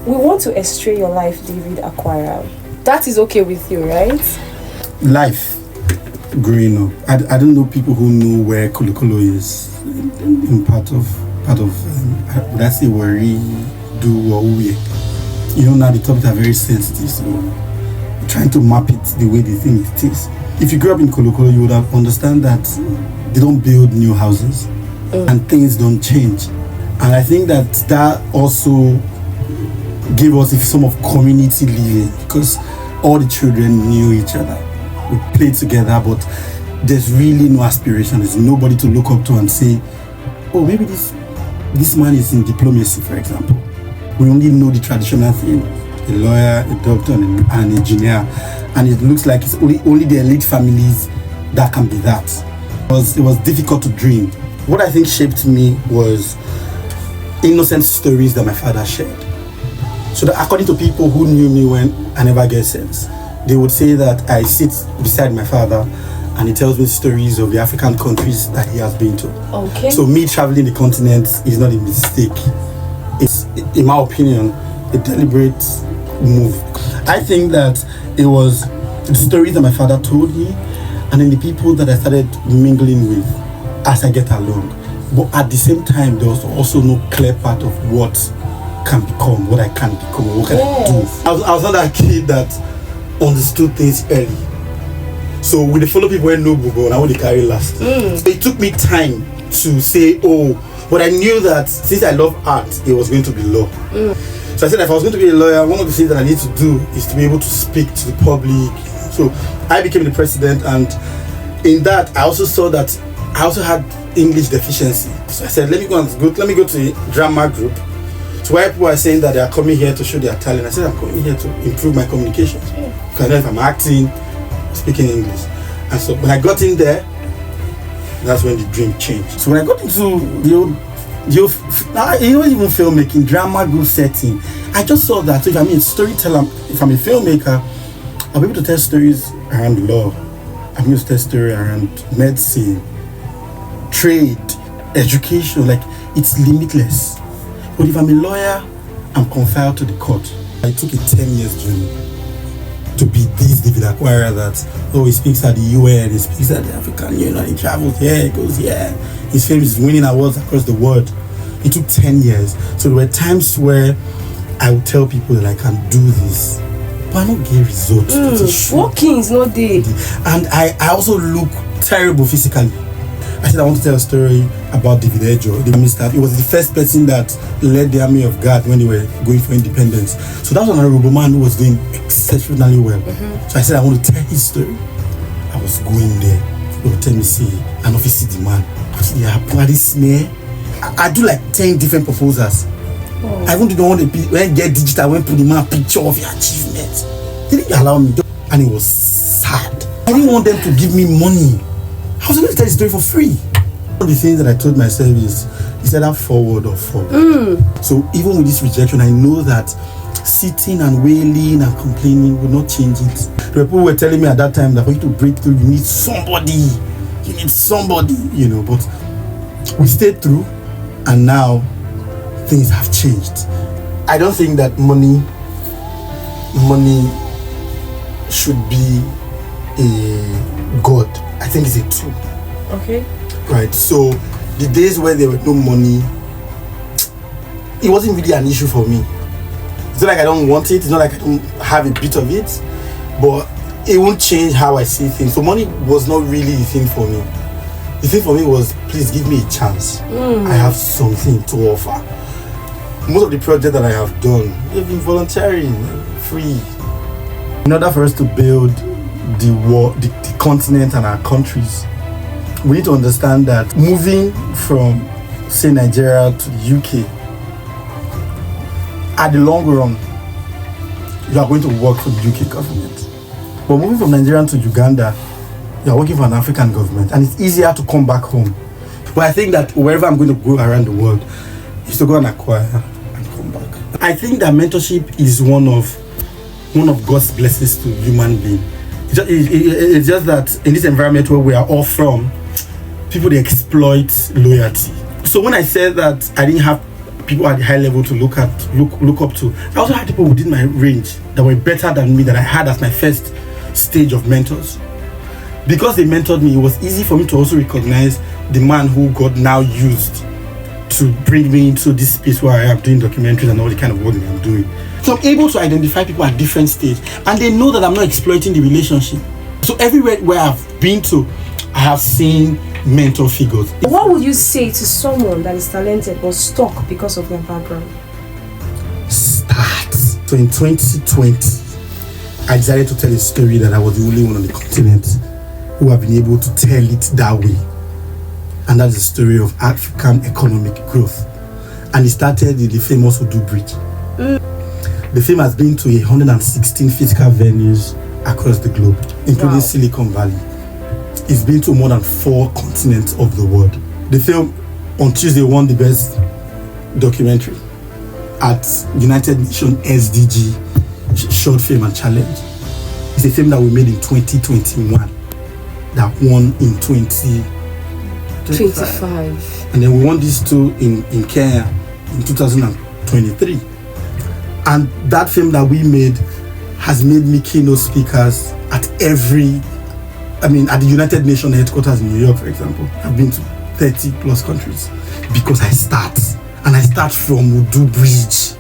We want to estray your life, David Akwara. That is okay with you, right? Life growing up. I don't know people who know where Kolokolo is in part of would I say worry, do or we. Now the topics are very sensitive, so trying to map it the way they think it is. If you grew up in Kolokolo, you would have understand that they don't build new houses and things don't change. And I think that also gave us some of community living, because all the children knew each other. We played together, but there's really no aspiration. There's nobody to look up to and say, oh, maybe this man is in diplomacy, for example. We only know the traditional thing, a lawyer, a doctor, and an engineer. And it looks like it's only the elite families that can be that. It was difficult to dream. What I think shaped me was innocent stories that my father shared. So that according to people who knew me when I never get sense, they would say that I sit beside my father and he tells me stories of the African countries that he has been to. Okay. So me traveling the continent is not a mistake. It's, in my opinion, a deliberate move. I think that it was the stories that my father told me and then the people that I started mingling with as I get along. But at the same time, there was also no clear part of what can become, what I can become, what can I do. I was not that kid that understood things early. So with the follow people where no Google and I want to carry last. So it took me time to say, oh, but I knew that since I love art, it was going to be law. So I said if I was going to be a lawyer, one of the things that I need to do is to be able to speak to the public. So I became the president, and in that I also saw that I also had English deficiency. So I said, let me go to a drama group. So where people are saying that they are coming here to show their talent, I said I'm coming here to improve my communication. Because I know if I'm acting, speaking English. And so when I got in there, that's when the dream changed. So when I got into the even filmmaking, drama group setting, I just saw that if I'm a storyteller, if I'm a filmmaker, I'll be able to tell stories around law. I'm able to tell stories around medicine, trade, education. Like, it's limitless. But if I'm a lawyer, I'm confined to the court. I took a 10 years journey to be this David Akwara that, he speaks at the UN, he speaks at the African Union, he travels here, he goes here. His fame is winning awards across the world. It took 10 years. So there were times where I would tell people that I can do this, but I don't get results. Walking is not there. And I also look terrible physically. I said I want to tell a story about David Ejo, the army staff. He was the first person that led the army of God when they were going for independence. So that was an honorable man who was doing exceptionally well. So I said I want to tell his story. I was going there. They would tell me, see, an officer the man. I said, yeah, this man. I do like 10 different proposals. I want to go on when get digital, when put the man picture of your achievement. They didn't allow me, and it was sad. I didn't want them to give me money. I was going to tell the story for free. One of the things that I told myself is either forward or forward. So even with this rejection, I know that sitting and wailing and complaining will not change it. The people were telling me at that time that for you to break through, you need somebody. But we stayed through, and now things have changed. I don't think that money should be a god. I think it's a tool. Okay. Right. So the days where there was no money, it wasn't really an issue for me. It's not like I don't want it. It's not like I don't have a bit of it, but it won't change how I see things. So money was not really the thing for me. The thing for me was, please give me a chance. I have something to offer. Most of the projects that I have done, they've been volunteering, free. In order for us to build the continent and our countries, we need to understand that moving from, say, Nigeria to the UK, at the long run, you are going to work for the UK government. But moving from Nigeria to Uganda, you are working for an African government, and it's easier to come back home. But I think that wherever I'm going to go around the world is to go and acquire and come back. I think that mentorship is one of God's blessings to human being. It's just that in this environment where we are all from, people, they exploit loyalty. So when I said that I didn't have people at the high level to look up to. I also had people within my range that were better than me that I had as my first stage of mentors. Because they mentored me, it was easy for me to also recognize the man who God now used to bring me into this space where I am doing documentaries and all the kind of work that I'm doing. So I'm able to identify people at different stages, and they know that I'm not exploiting the relationship. So everywhere where I've been to, I have seen mentor figures. What would you say to someone that is talented but stuck because of their background? Start. So in 2020, I decided to tell a story that I was the only one on the continent who have been able to tell it that way. And that's the story of African economic growth. And it started in the famous Udu Bridge. The film has been to 116 physical venues across the globe, including Silicon Valley. It's been to more than 4 continents of the world. The film on Tuesday won the best documentary at United Nations SDG Short Film and Challenge. It's a film that we made in 2021 that won in 2025. And then we won these 2 in Kenya in 2023. And that film that we made has made me keynote speakers at the United Nations headquarters in New York, for example. I've been to 30 plus countries because I start from Udu Bridge.